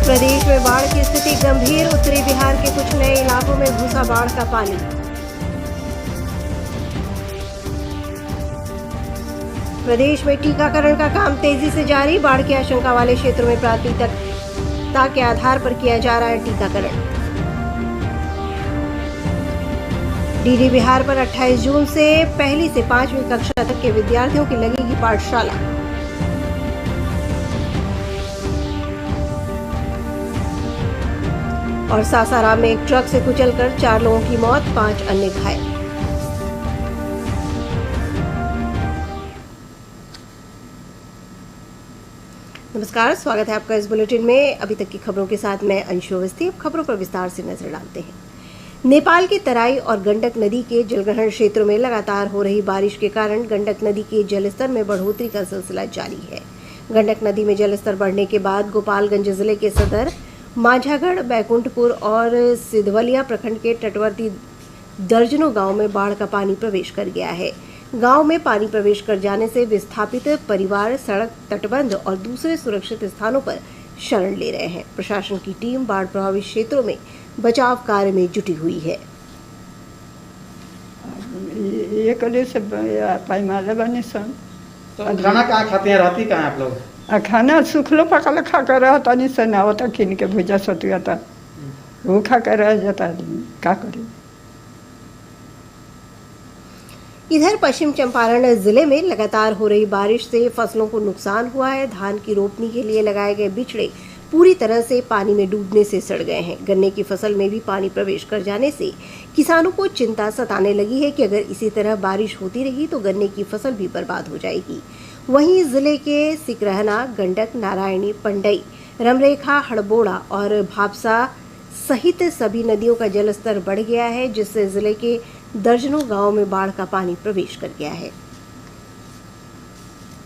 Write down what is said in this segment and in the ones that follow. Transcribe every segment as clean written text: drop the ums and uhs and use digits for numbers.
प्रदेश में बाढ़ की स्थिति गंभीर, उत्तरी बिहार के कुछ नए इलाकों में घुसा बाढ़ का पानी। प्रदेश में टीकाकरण का काम तेजी से जारी, बाढ़ की आशंका वाले क्षेत्रों में प्राथमिकता के आधार पर किया जा रहा है टीकाकरण। डीडी बिहार पर 28 जून से पहली से 5वीं कक्षा तक के विद्यार्थियों की लगेगी पाठशाला। और सासाराम में एक ट्रक से कुचलकर 4 लोगों की मौत, 5 अन्य घायल। नमस्कार, स्वागत है आपका इस बुलेटिन में। अभी तक की खबरों के साथ मैं अंशु अवस्थी। अब खबरों पर विस्तार से नजर डालते हैं। नेपाल की तराई और गंडक नदी के जलग्रहण क्षेत्रों में लगातार हो रही बारिश के कारण गंडक नदी के जलस्तर में बढ़ोतरी का सिलसिला जारी है। गंडक नदी में जलस्तर बढ़ने के बाद गोपालगंज जिले के सदर, माझागढ़, बैकुंठपुर और सिधवलिया प्रखंड के तटवर्ती दर्जनों गांव में बाढ़ का पानी प्रवेश कर गया है। गांव में पानी प्रवेश कर जाने से विस्थापित परिवार सड़क, तटबंध और दूसरे सुरक्षित स्थानों पर शरण ले रहे हैं। प्रशासन की टीम बाढ़ प्रभावित क्षेत्रों में बचाव कार्य में जुटी हुई है। ये कले से पैमाला बने सन। तो खाना कहाँ खाते हैं, रहती कहाँ आप लोग? खाना सुखलो पकल खा कर रहा तनी से ना होता, किन के भुजा सतुआ था वो खा कर रह जाता आदमी, क्या करे। इधर पश्चिम चंपारण जिले में लगातार हो रही बारिश से फसलों को नुकसान हुआ है। धान की रोपनी के लिए लगाए गए बिचड़े पूरी तरह से पानी में डूबने से सड़ गए हैं। गन्ने की फसल में भी पानी प्रवेश कर जाने से किसानों को चिंता सताने लगी है कि अगर इसी तरह बारिश होती रही तो गन्ने की फसल भी बर्बाद हो जाएगी। वहीं जिले के सिकरहना, गंडक, नारायणी, पंडई, रमरेखा, हड़बोड़ा और भापसा सहित सभी नदियों का जलस्तर बढ़ गया है, जिससे जिले के दर्जनों गांवों में बाढ़ का पानी प्रवेश कर गया है।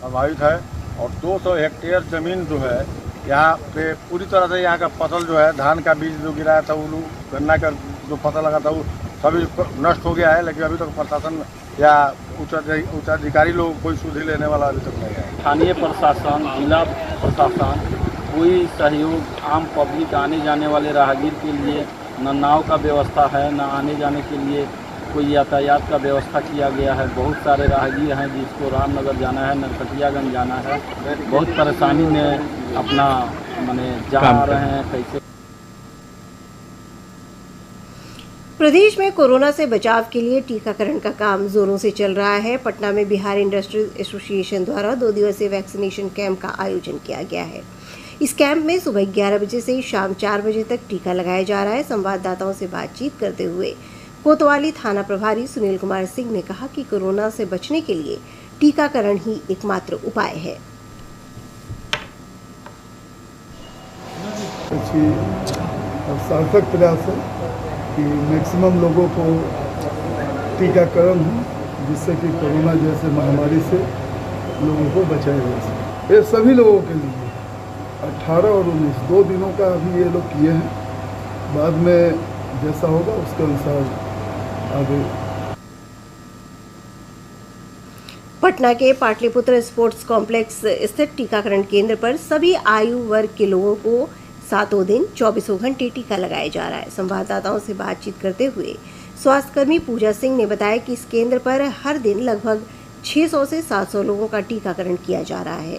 प्रभावित है और 200 हेक्टेयर जमीन जो है यहाँ पे पूरी तरह से यहाँ का फसल जो है, धान का बीज जो गिराया था, वो गन्ना का जो फसल लगा था वो सभी नष्ट हो गया है। लेकिन अभी तक प्रशासन या उच्चाधिकारी लोग कोई सुधि लेने वाला अभी तक नहीं है। स्थानीय प्रशासन, जिला प्रशासन कोई सहयोग आम पब्लिक आने जाने वाले राहगीर के लिए न नाव का व्यवस्था है, न आने जाने के लिए कोई यातायात का व्यवस्था किया गया है। बहुत सारे राहगीर हैं जिसको रामनगर जाना है, नरकटियागंज जाना है, बहुत परेशानी में अपना माने जा रहे हैं। कैसे प्रदेश में कोरोना से बचाव के लिए टीकाकरण का काम जोरों से चल रहा है। पटना में बिहार इंडस्ट्रीज एसोसिएशन द्वारा 2 दिवसीय वैक्सीनेशन कैंप का आयोजन किया गया है। इस कैंप में सुबह 11 बजे से शाम 4 बजे तक टीका लगाया जा रहा है। संवाददाताओं से बातचीत करते हुए कोतवाली थाना प्रभारी सुनील कुमार सिंह ने कहा कि कोरोना से बचने के लिए टीकाकरण ही एकमात्र उपाय है। सार्थक प्रयास है कि मैक्सिमम लोगों को टीकाकरण हो, जिससे कि कोरोना जैसे महामारी से लोगों को बचाया जा सके। ये सभी लोगों के लिए 18 और 19 2 दिनों का अभी ये लोग किए हैं। बाद में जैसा होगा उसके अनुसार आगे। पटना के पाटलिपुत्र स्पोर्ट्स कॉम्प्लेक्स स्थित टीकाकरण केंद्र पर सभी आयु वर्ग के लोगों को 7 दिन 24 घंटे टीका लगाया जा रहा है। संवाददाताओं से बातचीत करते हुए स्वास्थ्यकर्मी पूजा सिंह ने बताया कि इस केंद्र पर हर दिन लगभग 600 से 700 लोगों का टीकाकरण किया जा रहा है।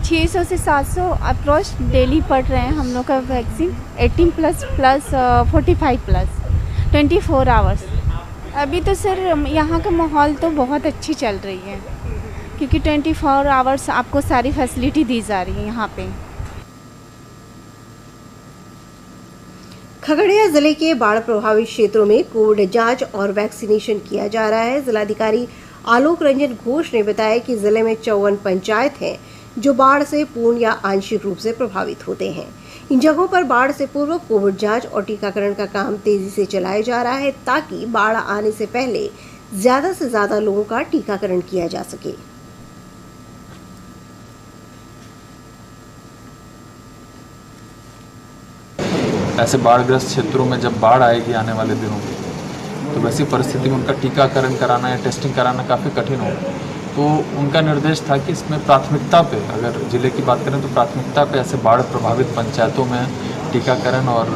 600 से 700 अप्रोच डेली पड़ रहे हैं हम लोग का वैक्सीन। 18 plus 45 plus 24 hours. अभी तो सर यहाँ का माहौल तो बहुत अच्छी चल रही है, क्योंकि 24 आवर्स आपको सारी फैसिलिटी दी जा रही है यहाँ पे। खगड़िया जिले के बाढ़ प्रभावित क्षेत्रों में कोविड जांच और वैक्सीनेशन किया जा रहा है। जिलाधिकारी आलोक रंजन घोष ने बताया कि जिले में 54 पंचायत हैं जो बाढ़ से पूर्ण या आंशिक रूप से प्रभावित होते हैं। इन जगहों पर बाढ़ से पूर्व कोविड जांच और टीकाकरण का काम तेजी से चलाया जा रहा है, ताकि बाढ़ आने से पहले ज्यादा से ज्यादा लोगों का टीकाकरण किया जा सके। ऐसे बाढ़ग्रस्त क्षेत्रों में जब बाढ़ आएगी आने वाले दिनों में, तो वैसी परिस्थिति में उनका टीकाकरण कराना या टेस्टिंग कराना काफ़ी कठिन होगा। तो उनका निर्देश था कि इसमें प्राथमिकता पे, अगर ज़िले की बात करें तो प्राथमिकता पे ऐसे बाढ़ प्रभावित पंचायतों में टीकाकरण और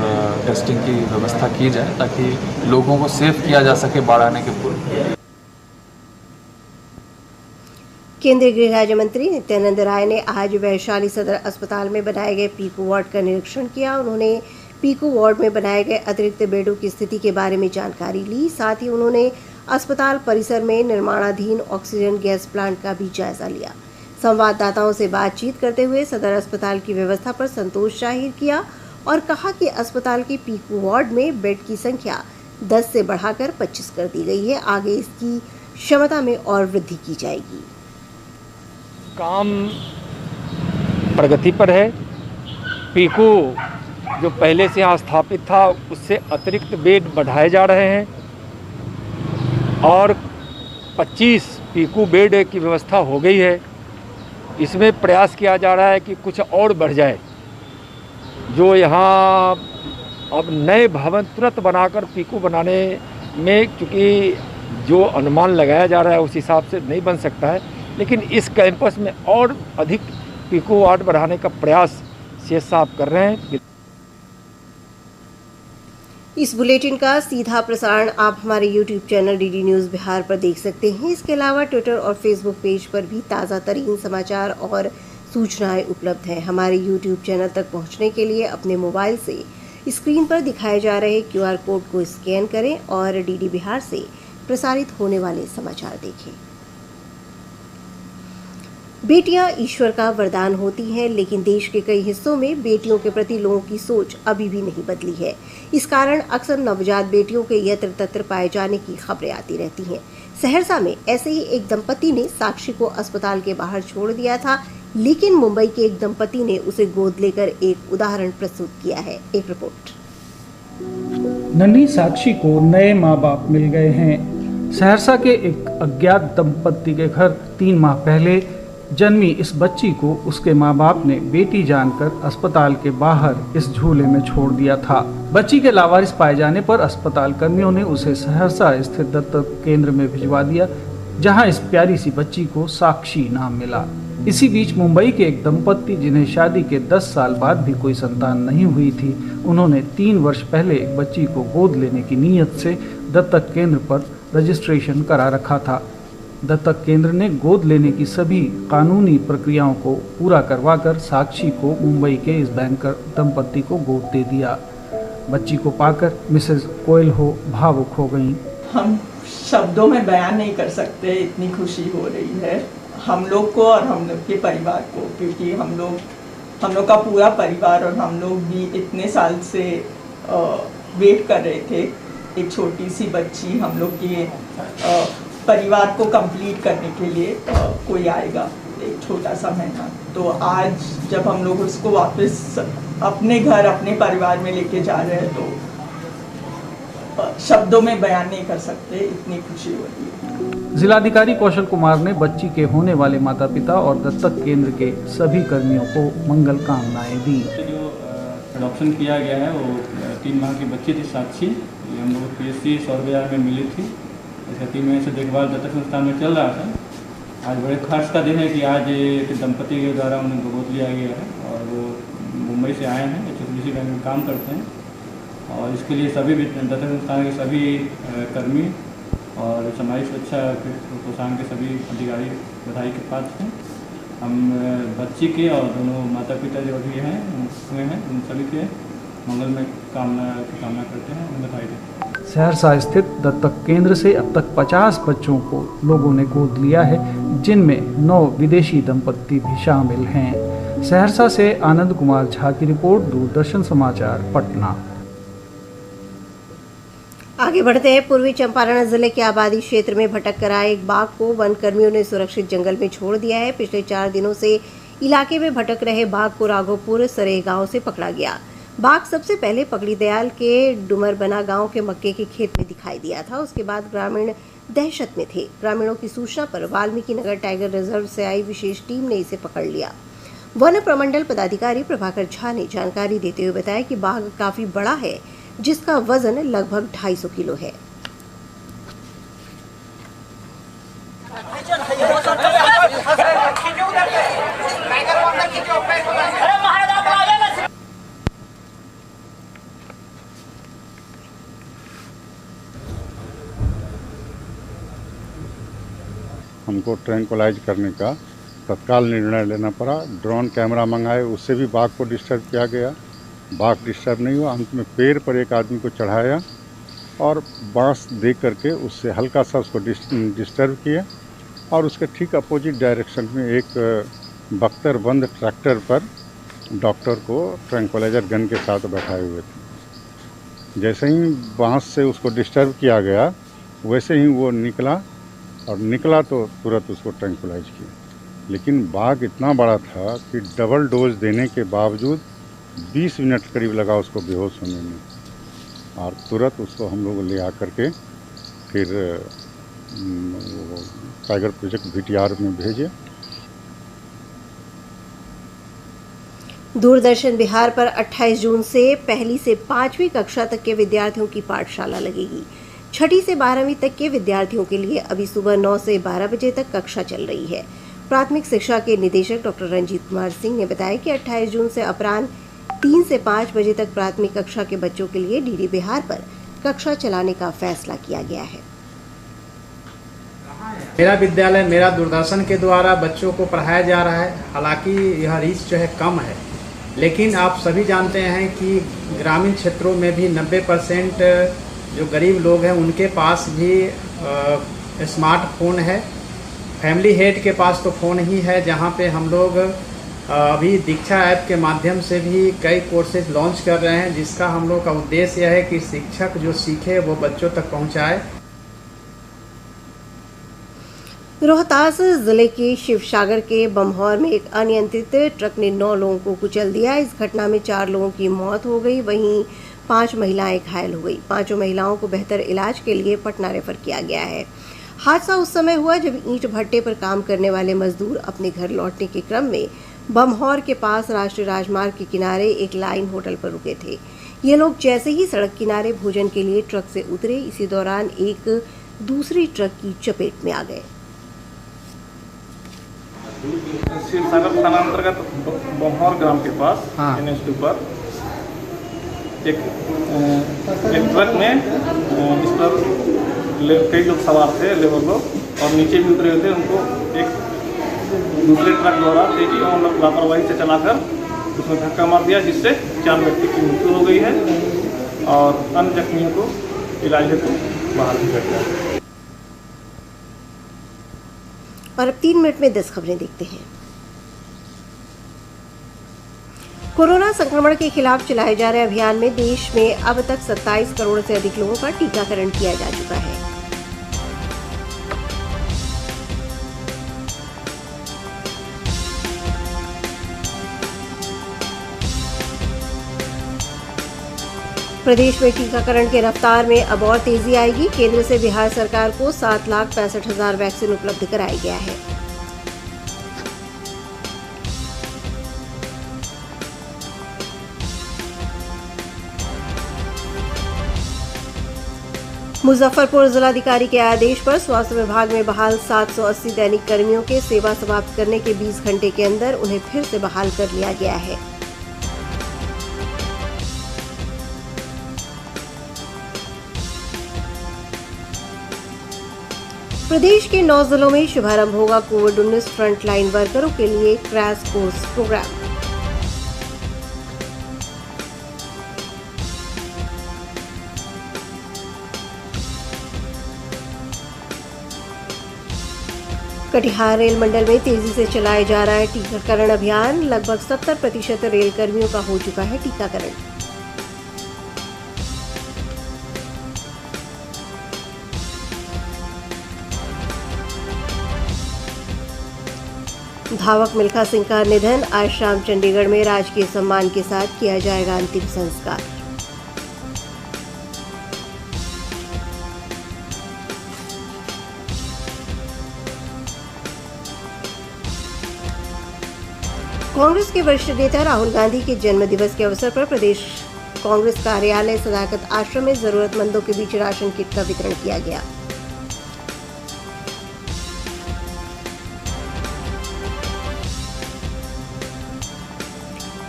टेस्टिंग की व्यवस्था की जाए ताकि लोगों को सेफ किया जा सके बाढ़ आने के पूर्व। केंद्रीय गृह राज्य मंत्री नित्यानंद राय ने आज वैशाली सदर अस्पताल में बनाए गए पीकू वार्ड का निरीक्षण किया। उन्होंने पीकू वार्ड में बनाए गए अतिरिक्त बेडों की स्थिति के बारे में जानकारी ली। साथ ही उन्होंने अस्पताल परिसर में निर्माणाधीन ऑक्सीजन गैस प्लांट का भी जायजा लिया। संवाददाताओं से बातचीत करते हुए सदर अस्पताल की व्यवस्था पर संतोष जाहिर किया और कहा कि अस्पताल के पीकू वार्ड में बेड की संख्या 10 से बढ़ाकर 25 कर दी गई है। आगे इसकी क्षमता में और वृद्धि की जाएगी। काम प्रगति पर है। पीकू जो पहले से यहाँ स्थापित था उससे अतिरिक्त बेड बढ़ाए जा रहे हैं और 25 पीकू बेड की व्यवस्था हो गई है। इसमें प्रयास किया जा रहा है कि कुछ और बढ़ जाए। जो यहाँ अब नए भवन तुरंत बनाकर पीकू बनाने में चूँकि जो अनुमान लगाया जा रहा है उस हिसाब से नहीं बन सकता है, लेकिन इस कैंपस में और अधिक पीकू वार्ड बढ़ाने का प्रयास सीएस साहब कर रहे हैं। इस बुलेटिन का सीधा प्रसारण आप हमारे YouTube channel DD news Bihar पर देख सकते हैं। इसके अलावा ट्विटर और फेसबुक पेज पर भी ताज़ा तरीन समाचार और सूचनाएं उपलब्ध हैं। हमारे YouTube चैनल तक पहुंचने के लिए अपने मोबाइल से स्क्रीन पर दिखाए जा रहे QR कोड को स्कैन करें और DD बिहार से प्रसारित होने वाले समाचार देखें। बेटियां ईश्वर का वरदान होती हैं, लेकिन देश के कई हिस्सों में बेटियों के प्रति लोगों की सोच अभी भी नहीं बदली है। इस कारण अक्सर नवजात बेटियों के यत्र तत्र पाए जाने की खबरें आती रहती हैं। सहरसा में ऐसे ही एक दंपति ने साक्षी को अस्पताल के बाहर छोड़ दिया था, लेकिन मुंबई के एक दंपति ने उसे गोद लेकर एक उदाहरण प्रस्तुत किया है। एक रिपोर्ट। नन्ही साक्षी को नए माँ बाप मिल गए हैं। सहरसा के एक अज्ञात दंपति के घर 3 माह पहले जन्मी इस बच्ची को उसके माँ बाप ने बेटी जानकर अस्पताल के बाहर इस झूले में छोड़ दिया था। बच्ची के लावारिस पाए जाने पर अस्पताल कर्मियों ने उसे सहरसा स्थित दत्तक केंद्र में भिजवा दिया, जहां इस प्यारी सी बच्ची को साक्षी नाम मिला। इसी बीच मुंबई के एक दंपति जिन्हें शादी के 10 साल बाद भी कोई संतान नहीं हुई थी, उन्होंने 3 वर्ष पहले एक बच्ची को गोद लेने की नीयत से दत्तक केंद्र पर रजिस्ट्रेशन करा रखा था। दत्तक केंद्र ने गोद लेने की सभी कानूनी प्रक्रियाओं को पूरा करवाकर साक्षी को मुंबई के इस बैंकर दंपति को गोद दे दिया। बच्ची को पाकर मिसेस कोयल हो भावुक हो गईं। हम शब्दों में बयान नहीं कर सकते, इतनी खुशी हो रही है हम लोग को और हम लोग के परिवार को, क्योंकि हम लोग का पूरा परिवार और हम लोग भी इतने साल से वेट कर रहे थे। एक छोटी सी बच्ची हम लोग के परिवार को कंप्लीट करने के लिए कोई आएगा, एक छोटा सा मेहमान। तो आज जब हम लोग उसको वापस अपने घर अपने परिवार में लेके जा रहे हैं तो शब्दों में बयान नहीं कर सकते, इतनी खुशी हो रही है। जिलाधिकारी कौशल कुमार ने बच्ची के होने वाले माता पिता और दत्तक केंद्र के सभी कर्मियों को मंगल कामनाएं दी। जो अडॉप्शन किया गया है वो 3 माह की बच्ची थी साक्षी, हम लोग PSC 100 बाजार में मिली थी। ऐसे 3 महीने से देखभाल दत्तक संस्थान में चल रहा था। आज बड़े खर्च का दिन है कि आज एक दंपति के द्वारा उन्हें गोद लिया गया है और वो मुंबई से आए हैं, HSBC बैंक में काम करते हैं और इसके लिए सभी दत्तक संस्थान के सभी कर्मी और सामाजिक सुरक्षा प्रोत्साहन के सभी अधिकारी बधाई के पात्र हैं। हम बच्ची के और दोनों माता पिता जो भी हैं हुए हैं उन सभी के मंगल में कामना करते हैं, उन्हें बधाई देते हैं। सहरसा स्थित दत्तक केंद्र से अब तक 50 बच्चों को लोगों ने गोद लिया है, जिनमें 9 विदेशी दंपति भी शामिल हैं। सहरसा से आनंद कुमार झा की रिपोर्ट, दूरदर्शन समाचार, पटना। आगे बढ़ते हैं। पूर्वी चंपारण जिले के आबादी क्षेत्र में भटक कर आए एक बाघ को वन कर्मियों ने सुरक्षित जंगल में छोड़ दिया है। पिछले 4 दिनों से इलाके में भटक रहे बाघ को राघोपुर सरेह गांव से पकड़ा गया। बाघ सबसे पहले पकड़ी दयाल के डुमरबना गांव के मक्के के खेत में दिखाई दिया था। उसके बाद ग्रामीण दहशत में थे। ग्रामीणों की सूचना पर वाल्मीकि नगर टाइगर रिजर्व से आई विशेष टीम ने इसे पकड़ लिया। वन प्रमंडल पदाधिकारी प्रभाकर झा ने जानकारी देते हुए बताया कि बाघ काफी बड़ा है, जिसका वजन लगभग 250 किलो है। उनको ट्रैंक्विलाइज करने का तत्काल निर्णय लेना पड़ा। ड्रोन कैमरा मंगाए, उससे भी बाघ को डिस्टर्ब किया गया, बाघ डिस्टर्ब नहीं हुआ। अंत में पेड़ पर एक आदमी को चढ़ाया और बांस दे करके उससे हल्का सा उसको डिस्टर्ब किया और उसके ठीक अपोजिट डायरेक्शन में एक बख्तरबंद ट्रैक्टर पर डॉक्टर को ट्रैंक्विलाइजर गन के साथ बैठाए हुए थे। जैसे ही बांस से उसको डिस्टर्ब किया गया वैसे ही वो निकला तो तुरंत उसको ट्रैंक्विलाइज किया। लेकिन बाघ इतना बड़ा था कि डबल डोज देने के बावजूद 20 मिनट करीब लगा उसको बेहोश होने में और तुरंत उसको हम लोग ले आकर के फिर टाइगर प्रोजेक्ट VTR में भेजे। दूरदर्शन बिहार पर 28 जून से पहली से 5वीं कक्षा तक के विद्यार्थियों की पाठशाला लगेगी। छठी से 12वीं तक के विद्यार्थियों के लिए अभी सुबह 9 से 12 बजे तक कक्षा चल रही है। प्राथमिक शिक्षा के निदेशक डॉक्टर रंजीत कुमार सिंह ने बताया कि 28 जून से अपराह्न 3 से 5 बजे तक प्राथमिक कक्षा के बच्चों के लिए DD बिहार पर कक्षा चलाने का फैसला किया गया है। मेरा विद्यालय मेरा दूरदर्शन के द्वारा बच्चों को पढ़ाया जा रहा है। हालांकि यह रीच जो है कम है, लेकिन आप सभी जानते हैं कि ग्रामीण क्षेत्रों में भी 90% जो गरीब लोग हैं उनके पास भी स्मार्टफोन है। फैमिली हेड के पास तो फ़ोन ही है, जहां पे हम लोग अभी दीक्षा ऐप के माध्यम से भी कई कोर्सेज लॉन्च कर रहे हैं, जिसका हम लोग का उद्देश्य यह है कि शिक्षक जो सीखे वो बच्चों तक पहुंचाए। रोहतास जिले के शिवसागर के बमहौर में एक अनियंत्रित ट्रक ने 9 लोगों को कुचल दिया। इस घटना में 4 लोगों की मौत हो गई, वहीं 5 महिलाएं घायल हो गई। 5 महिलाओं को बेहतर इलाज के लिए पटना रेफर किया गया है। हादसा उस समय हुआ जब ईंट भट्टे पर काम करने वाले मजदूर अपने घर लौटने के क्रम में बमहौर के पास राष्ट्रीय राजमार्ग के किनारे एक लाइन होटल पर रुके थे। ये लोग जैसे ही सड़क किनारे भोजन के लिए ट्रक से उतरे, इसी दौरान एक दूसरी ट्रक की चपेट में आ गए। शिवसागर थाना अंतर्गत बमहौर ग्राम के पास NH2 पर एक ट्रक में इस पर कई लोग सवार थे, लेबर लोग, और नीचे भी उतरे हुए थे। उनको एक दूसरे ट्रक द्वारा तेजी और लापरवाही से चलाकर उसमें धक्का मार दिया, जिससे 4 व्यक्ति की मृत्यु हो गई है और अन्य जख्मियों को इलाज हेतु बाहर भेजा गया। और अब 3 मिनट में 10 खबरें देखते हैं। कोरोना संक्रमण के खिलाफ चलाए जा रहे अभियान में देश में अब तक 27 करोड़ से अधिक लोगों का टीकाकरण किया जा चुका है। प्रदेश में टीकाकरण के रफ्तार में अब और तेजी आएगी। केंद्र से बिहार सरकार को 7,65,000 वैक्सीन उपलब्ध कराया गया है। मुजफ्फरपुर जिलाधिकारी के आदेश पर स्वास्थ्य विभाग में बहाल 780 दैनिक कर्मियों के सेवा समाप्त करने के 20 घंटे के अंदर उन्हें फिर से बहाल कर लिया गया है। प्रदेश के 9 जिलों में शुभारंभ होगा कोविड-19 फ्रंटलाइन वर्करों के लिए crash course program. Katihar rail मंडल में तेजी से चलाया जा रहा है टीकाकरण अभियान। लगभग 70% रेल कर्मियों का हो चुका है टीकाकरण। धावक मिल्खा सिंह का निधन। आज शाम चंडीगढ़ में राजकीय सम्मान के साथ किया जाएगा अंतिम संस्कार। कांग्रेस के वरिष्ठ नेता राहुल गांधी के जन्मदिवस के अवसर पर प्रदेश कांग्रेस कार्यालय सदाकत आश्रम में जरूरतमंदों के बीच राशन किट का वितरण किया गया।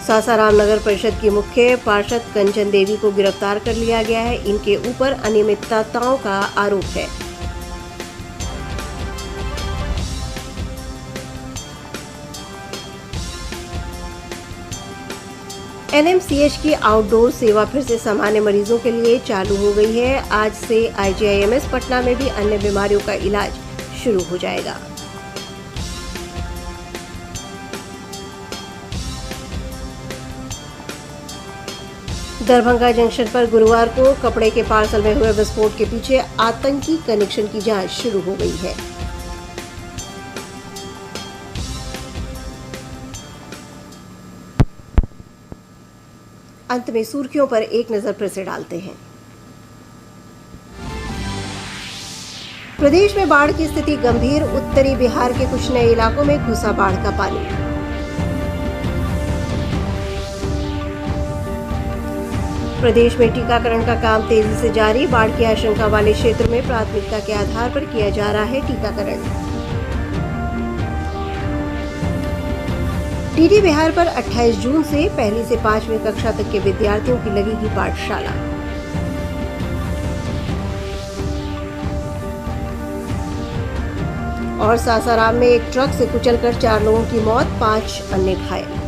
सासाराम नगर परिषद की मुख्य पार्षद कंचन देवी को गिरफ्तार कर लिया गया है। इनके ऊपर अनियमितताओं का आरोप है। एनएमसीएच की आउटडोर सेवा फिर से सामान्य मरीजों के लिए चालू हो गई है। आज से आईजीआईएमएस पटना में भी अन्य बीमारियों का इलाज शुरू हो जाएगा। दरभंगा जंक्शन पर गुरुवार को कपड़े के पार्सल में हुए विस्फोट के पीछे आतंकी कनेक्शन की जांच शुरू हो गई है। अंत में सुर्खियों पर एक नजर फिर से डालते हैं। प्रदेश में बाढ़ की स्थिति गंभीर, उत्तरी बिहार के कुछ नए इलाकों में घुसा बाढ़ का पानी। प्रदेश में टीकाकरण का काम तेजी से जारी, बाढ़ की आशंका वाले क्षेत्रों में प्राथमिकता के आधार पर किया जा रहा है टीकाकरण। डीडी बिहार पर 28 जून से पहली से 5वीं कक्षा तक के विद्यार्थियों की लगेगी पाठशाला। और सासाराम में एक ट्रक से कुचलकर 4 लोगों की मौत, 5 अन्य घायल।